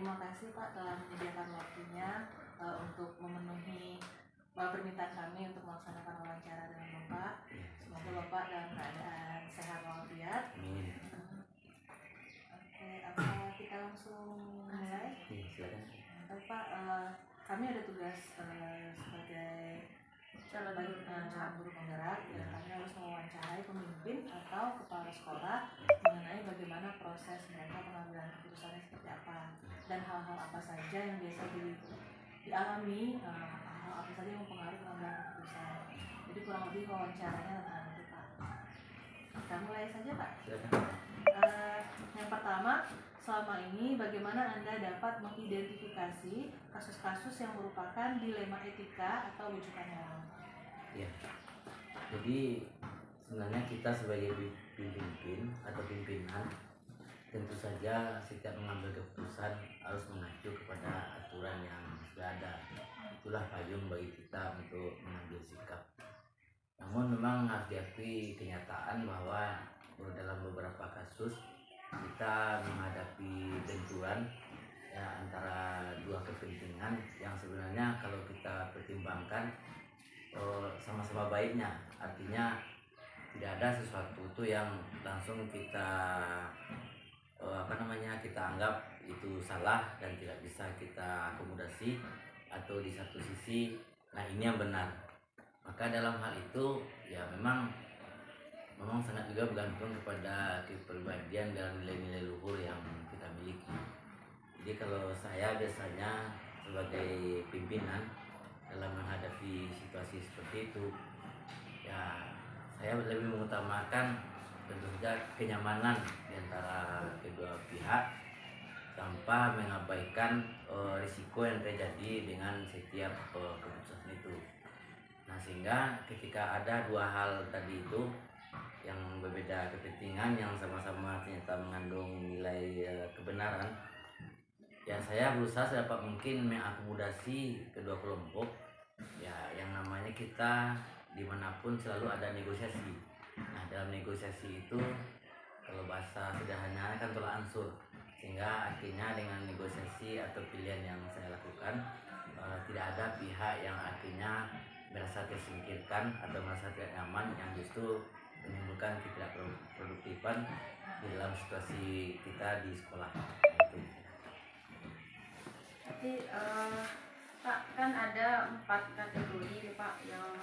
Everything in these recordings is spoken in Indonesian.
terima kasih Pak telah menyediakan waktunya untuk memenuhi permintaan kami untuk melaksanakan wawancara dengan Bapak. Semoga Bapak dalam keadaan sehat walafiat. Oke, apa kita langsung mulai? Pak, kami ada tugas sebagai calon guru penggerak dan kami harus mewawancarai pemimpin atau kepala sekolah mengenai bagaimana proses mereka pengambilan keputusannya seperti apa dan hal-hal apa saja yang biasa dialami, hal apa saja yang mempengaruhi pengambilan keputusan. Jadi kurang lebih wawancaranya tentang itu Pak. Kita mulai saja Pak. Yang pertama, selama ini bagaimana Anda dapat mengidentifikasi kasus-kasus yang merupakan dilema etika atau rujukan moral? Ya, jadi sebenarnya kita sebagai pemimpin atau pimpinan tentu saja setiap mengambil keputusan harus mengacu kepada aturan yang sudah ada. Itulah payung bagi kita untuk mengambil sikap. Namun memang harus diakui kenyataan bahwa dalam beberapa kasus kita menghadapi benturan ya antara dua kepentingan yang sebenarnya kalau kita pertimbangkan sama-sama baiknya, artinya tidak ada sesuatu itu yang langsung kita kita anggap itu salah dan tidak bisa kita akomodasi, atau di satu sisi nah ini yang benar. Maka dalam hal itu ya memang sangat juga bergantung kepada kepribadian dan nilai-nilai luhur yang kita miliki. Jadi kalau saya biasanya sebagai pimpinan dalam menghadapi situasi seperti itu, ya saya lebih mengutamakan tentu saja kenyamanan di antara kedua pihak tanpa mengabaikan risiko yang terjadi dengan setiap keputusan itu. Nah, sehingga ketika ada dua hal tadi itu yang berbeda kepentingan yang sama-sama ternyata mengandung nilai kebenaran, ya saya berusaha sedapat mungkin mengakomodasi kedua kelompok. Ya, yang namanya kita dimanapun selalu ada negosiasi. Nah, dalam negosiasi itu kalau bahasa sederhananya kan tolak ansur, sehingga akhirnya dengan negosiasi atau pilihan yang saya lakukan tidak ada pihak yang akhirnya merasa tersingkirkan atau merasa tidak nyaman, yang justru menimbulkan ketidakproduktifan di dalam situasi kita di sekolah. Itu. Jadi Pak, kan ada 4 kategori Pak yang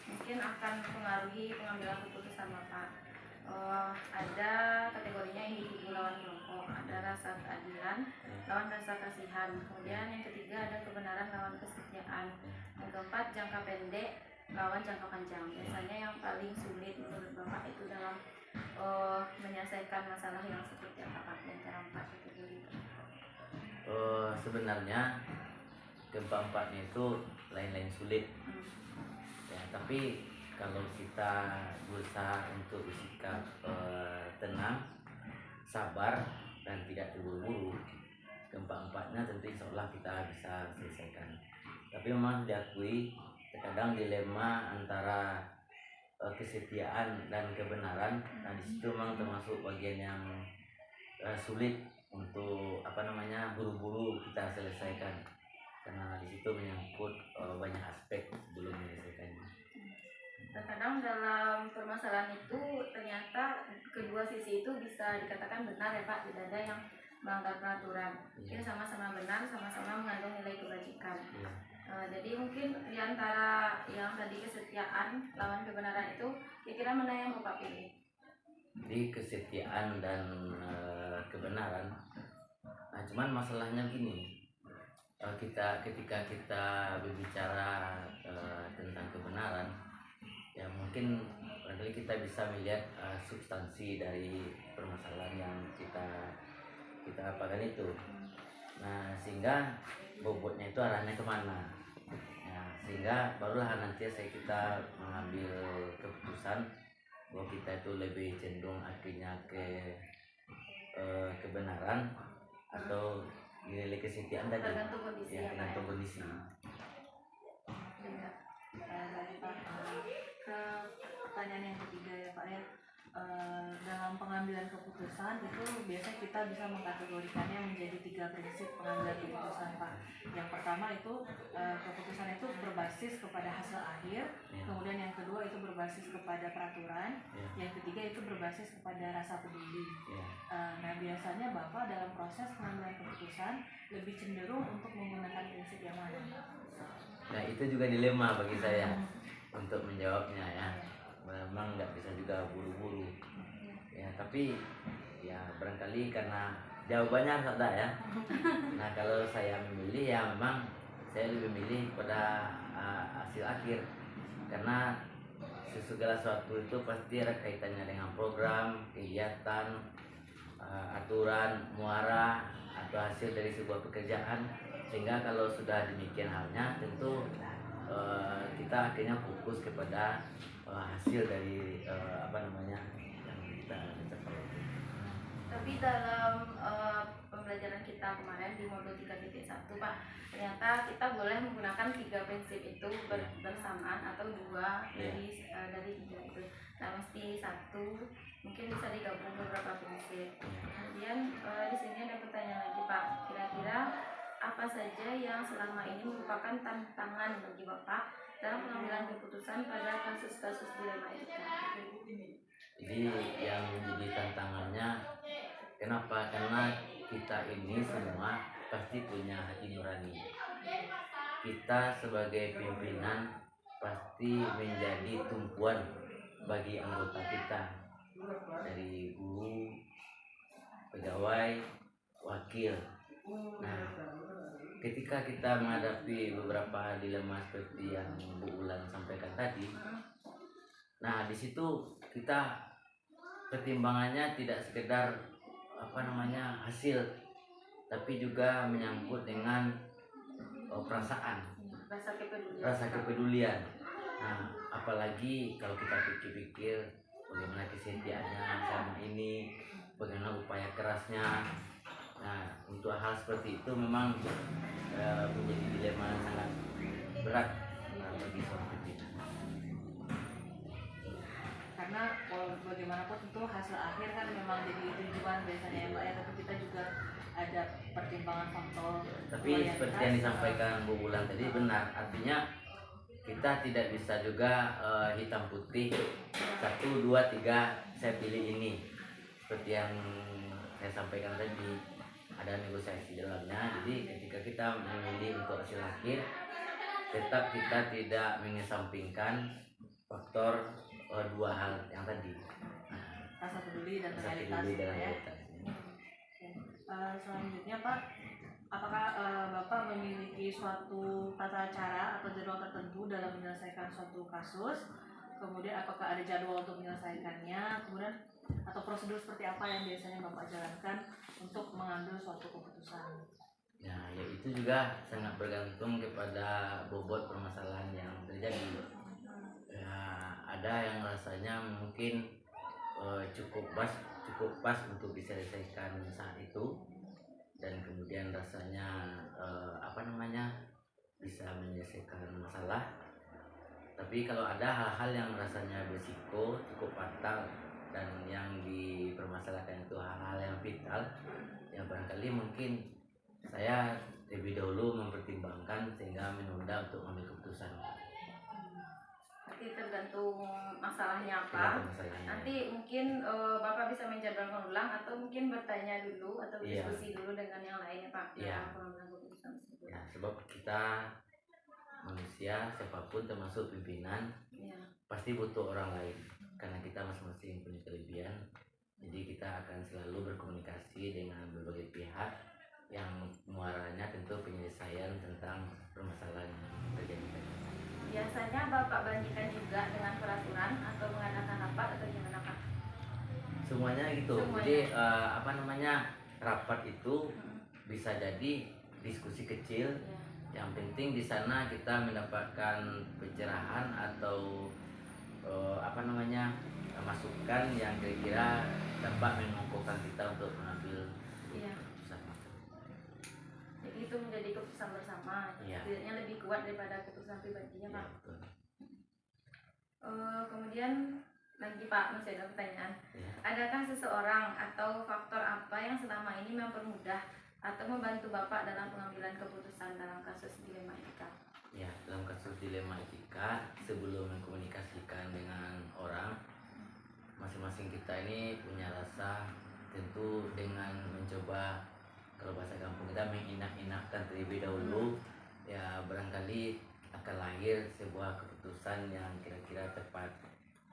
mungkin akan mempengaruhi pengambilan keputusan Bapak. Ada kategorinya individu lawan kelompok, ada rasa keadilan lawan rasa kasihan, kemudian yang ketiga ada kebenaran lawan kesetiaan, yang keempat jangka pendek lawan jangka panjang. Biasanya yang paling sulit menurut Bapak itu dalam menyelesaikan masalah yang seperti apa Pak, di antara 4 kategori itu? Sebenarnya keempat-empatnya itu lain-lain sulit ya, tapi kalau kita berusaha untuk bersikap tenang, sabar dan tidak terburu-buru, keempat-empatnya tentu insya Allah kita bisa selesaikan. Tapi memang diakui terkadang dilema antara kesetiaan dan kebenaran. Nah, di situ memang termasuk bagian yang sulit untuk buru-buru kita selesaikan, karena di situ menyangkut banyak aspek sebelum menyelesaikannya. Terkadang dalam permasalahan itu ternyata kedua sisi itu bisa dikatakan benar ya Pak, tidak ada yang melanggar peraturan. Mungkin sama-sama benar, sama-sama mengandung nilai kebajikan. Jadi mungkin di antara yang tadi kesetiaan lawan kebenaran itu, kira-kira mana yang Bapak pilih? Jadi kesetiaan dan kebenaran. Nah, cuman masalahnya gini, ketika kita berbicara tentang kebenaran, ya mungkin barangkali kita bisa melihat substansi dari permasalahan yang kita apakan itu. Nah, sehingga bobotnya itu arahnya kemana. Nah, sehingga barulah nanti kita mengambil keputusan bahwa kita itu lebih cenderung akhirnya ke kebenaran atau nilai kesetiaan tadi. Tergantung kondisi ya, tergantung kondisi. Baik Pak, ke pertanyaan yang ketiga ya Pak ya, dalam pengambilan pengambilan keputusan itu biasanya kita bisa mengkategorikannya menjadi 3 prinsip pengambilan keputusan, Pak. Yang pertama itu keputusan itu berbasis kepada hasil akhir, kemudian yang kedua itu berbasis kepada peraturan, yang ketiga itu berbasis kepada rasa peduli. Nah biasanya Bapak dalam proses pengambilan keputusan lebih cenderung untuk menggunakan prinsip yang mana? Nah itu juga dilema bagi saya untuk menjawabnya ya. Memang nggak bisa juga buru-buru ya, tapi ya barangkali karena jawabannya harus ada ya. Nah kalau saya memilih ya memang saya lebih memilih pada hasil akhir, karena segala sesuatu itu pasti ada kaitannya dengan program, kegiatan, aturan, muara atau hasil dari sebuah pekerjaan, sehingga kalau sudah demikian halnya tentu kita akhirnya fokus kepada hasil dari yang kita capai. Tapi dalam pembelajaran kita kemarin di modul 3.1 Pak, ternyata kita boleh menggunakan 3 prinsip itu bersamaan atau 2 dari 3 itu. Nah mesti 1, mungkin bisa digabung beberapa prinsip. Kemudian di sini ada pertanyaan lagi Pak, kira-kira apa saja yang selama ini merupakan tantangan bagi Bapak dalam pengambilan keputusan pada kasus-kasus dilema etika? Jadi yang menjadi tantangannya kenapa? Karena kita ini semua pasti punya hati nurani. Kita sebagai pimpinan pasti menjadi tumpuan bagi anggota kita, dari guru, pegawai, wakil. Nah, ketika kita menghadapi beberapa dilema seperti yang Bu Ulan sampaikan tadi, nah di situ kita pertimbangannya tidak sekedar hasil, tapi juga menyangkut dengan perasaan, rasa kepedulian. Nah, apalagi kalau kita pikir-pikir bagaimana kesetiaannya selama ini, bagaimana upaya kerasnya. Nah, untuk hal seperti itu memang menjadi dilema yang sangat berat bagi seorang pimpinan. Karena bagaimanapun tentu hasil akhir kan memang jadi tujuan biasanya ya Mbak ya, tapi kita juga ada pertimbangan faktor. Tapi seperti yang disampaikan Bu Ulan tadi benar, artinya kita tidak bisa juga hitam putih 1, 2, 3 saya pilih ini. Seperti yang saya sampaikan tadi, ada negosiasi dalamnya. Jadi ketika kita memilih untuk hasil akhir, tetap kita tidak mengesampingkan faktor 2 hal yang tadi, rasa peduli dan rasa realitas peduli dan ya. realitas. Selanjutnya Pak, apakah Bapak memiliki suatu tata cara atau jadwal tertentu dalam menyelesaikan suatu kasus? Kemudian apakah ada jadwal untuk menyelesaikannya? Kemudian atau prosedur seperti apa yang biasanya Bapak jalankan untuk mengambil suatu keputusan? Ya, itu juga sangat bergantung kepada bobot permasalahan yang terjadi. Ya, ada yang rasanya mungkin cukup pas untuk diselesaikan saat itu, dan kemudian rasanya bisa menyelesaikan masalah. Tapi kalau ada hal-hal yang rasanya berisiko, cukup fatal, dan yang dipermasalahkan itu hal-hal yang vital, ya barangkali mungkin saya lebih dahulu mempertimbangkan sehingga menunda untuk mengambil keputusan. Nanti tergantung masalahnya apa. Nanti mungkin Bapak bisa menjadwalkan ulang atau mungkin bertanya dulu atau diskusi dulu dengan yang lainnya Pak. Ya, sebab kita manusia siapapun termasuk pimpinan pasti butuh orang lain, karena kita masing-masing punya kelebihan. Jadi kita akan selalu berkomunikasi dengan berbagai pihak yang muaranya tentu penyelesaian tentang permasalahan yang terjadi. Biasanya Bapak bandingkan juga dengan peraturan atau mengadakan rapat atau gimana Pak? Semuanya gitu. Jadi rapat itu bisa jadi diskusi kecil. Yang penting di sana kita mendapatkan pencerahan atau masukan yang kira-kira dapat mengukuhkan kita untuk mengambil keputusan. Jadi itu menjadi keputusan bersama. Setidaknya lebih kuat daripada keputusan pribadinya Pak. Betul. Kemudian lagi Pak, masih ada pertanyaan. Ya. Adakah seseorang atau faktor apa yang selama ini mempermudah atau membantu Bapak dalam pengambilan keputusan dalam kasus dilema etika? Ya, dalam kasus dilema etika, sebelum mengkomunikasikan dengan orang, masing-masing kita ini punya rasa, tentu dengan mencoba, kalau bahasa kampung kita menginak-inakkan terlebih dahulu, ya barangkali akan lahir sebuah keputusan yang kira-kira tepat,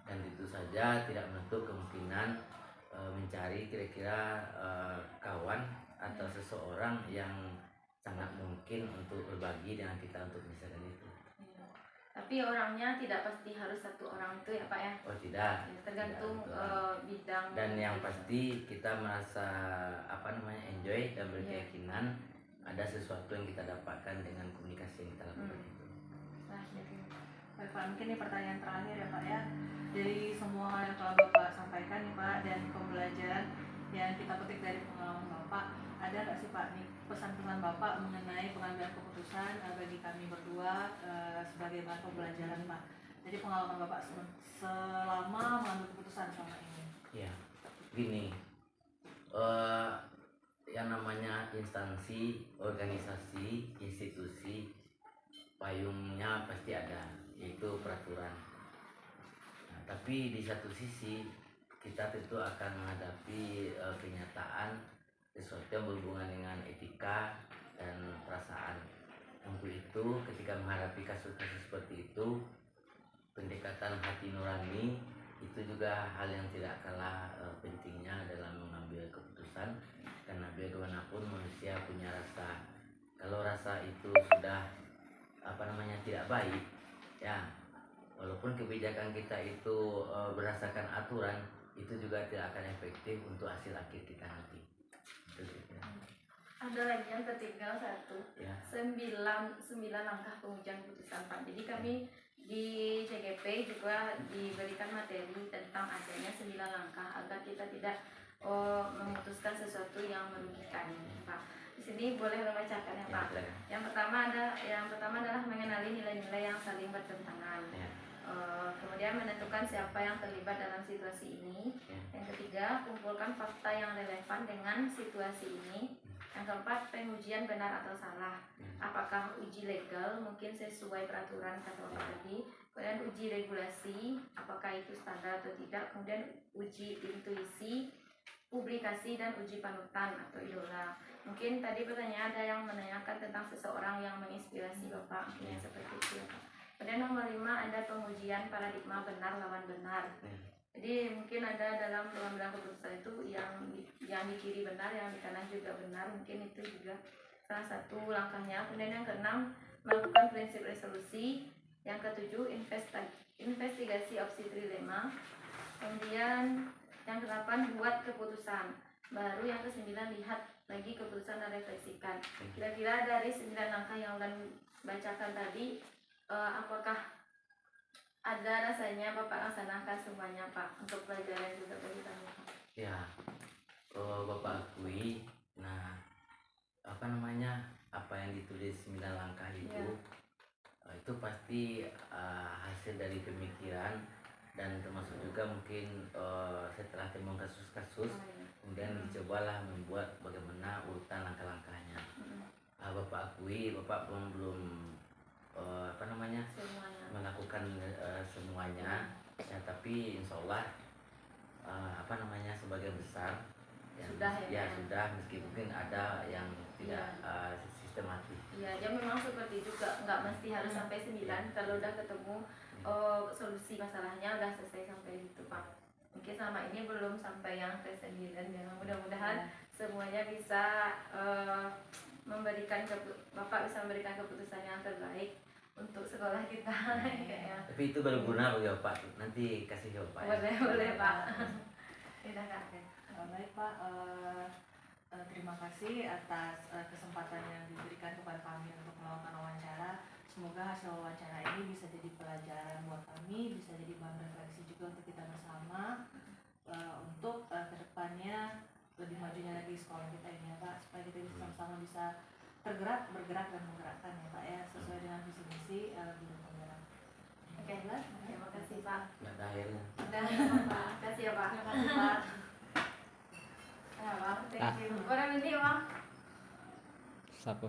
dan itu saja tidak menutup kemungkinan mencari kira-kira kawan atau seseorang yang sangat mungkin untuk berbagi dengan kita untuk misalkan itu. Iya. Tapi orangnya tidak pasti harus satu orang itu ya Pak ya? Oh tidak. Ya, tergantung Tidak, bidang. dan yang pasti kita merasa enjoy dan berkeyakinan ada sesuatu yang kita dapatkan dengan komunikasi yang kita lakukan itu. Nah, jadi Baik Pak, mungkin ini pertanyaan terakhir ya Pak ya. Dari semua hal yang telah Bapak sampaikan nih Pak, dan pembelajaran yang kita petik dari pengalaman Bapak, ada nggak sih Pak nih pesan-pesan Bapak mengenai pengambilan keputusan bagi kami berdua sebagai bahan pembelajaran Pak? Jadi pengalaman Bapak selama mengambil keputusan selama ini. Ya, gini, yang namanya instansi, organisasi, institusi, payungnya pasti ada, yaitu peraturan. Nah, tapi di satu sisi kita tentu akan menghadapi kenyataan sesuatu yang berhubungan dengan etika dan perasaan. Untuk itu, ketika menghadapi kasus-kasus seperti itu, pendekatan hati nurani itu juga hal yang tidak kalah pentingnya dalam mengambil keputusan, karena bagaimanapun manusia punya rasa. Kalau rasa itu sudah tidak baik, ya walaupun kebijakan kita itu berdasarkan aturan, itu juga tidak akan efektif untuk hasil akhir kita nanti. ada lagi yang ketiga satu, Ya. 9 langkah pengujian putusan Pak. Jadi kami di CGP juga diberikan materi tentang adanya 9 langkah agar kita tidak memutuskan sesuatu yang merugikan Pak. Di sini boleh membacakan ya Pak. Ya. Yang pertama adalah mengenali nilai-nilai yang saling bertentangan. Ya. Kemudian menentukan siapa yang terlibat dalam situasi ini. Ya. Yang ketiga, kumpulkan fakta yang relevan dengan situasi ini. Yang keempat, pengujian benar atau salah. Apakah uji legal mungkin sesuai peraturan kata Bapak tadi. Kemudian uji regulasi, apakah itu standar atau tidak. Kemudian uji intuisi, publikasi, dan uji panutan atau idola. Mungkin tadi pertanyaan ada yang menanyakan tentang seseorang yang menginspirasi Bapak, mungkin seperti itu ya Pak. Kemudian nomor 5 ada pengujian paradigma benar lawan benar. Jadi mungkin ada dalam pengambilan keputusan itu yang di kiri benar, yang di kanan juga benar, mungkin itu juga salah satu langkahnya. Kemudian yang keenam, melakukan prinsip resolusi. Yang ketujuh, investigasi opsi trilema. Kemudian yang ke-8, buat keputusan. Baru yang ke-9, lihat lagi keputusan dan refleksikan. Kira-kira dari 9 langkah yang Ulan bacakan tadi, apakah ada rasanya Bapak laksanakan semuanya Pak untuk pelajaran juga bagi kami Pak? Ya, Bapak akui. Nah, apa yang ditulis 9 langkah itu, itu pasti hasil dari pemikiran, dan termasuk juga mungkin setelah temuan kasus-kasus, kemudian dicobalah membuat bagaimana urutan langkah-langkahnya. Bapak akui, Bapak belum Semuanya. melakukan semuanya, ya, tapi insya Allah sebagian besar sudah, meski mungkin ada yang tidak sistematis. Iya, ya memang seperti juga, nggak mesti harus sampai 9. Kalau udah ketemu solusi masalahnya udah selesai sampai itu Pak. Mungkin selama ini belum sampai yang ke-9 ya. Mudah-mudahan semuanya bisa Bapak bisa memberikan keputusan yang terbaik untuk sekolah kita. Kayaknya. Tapi itu berguna bagi Bapak. Nanti kasih ke Bapak. Boleh Pak. Tidak Kak. Baik Pak, terima kasih atas kesempatan yang diberikan kepada kami untuk melakukan wawancara. Semoga hasil wawancara ini bisa jadi pelajaran buat kami, bisa jadi bahan refleksi juga untuk kita bersama, untuk kedepannya lebih majunya lagi sekolah kita ini ya Pak, supaya kita bisa sama-sama bisa bergerak dan menggerakkan ya Pak ya, sesuai dengan visi misi guru penggerak. Oke, terima kasih Pak. nggak ada airnya. Udah, Pak. Kasih ya Pak. Terima kasih Pak. Nah, Pak, thank you. Orang ini Pak. Siapa?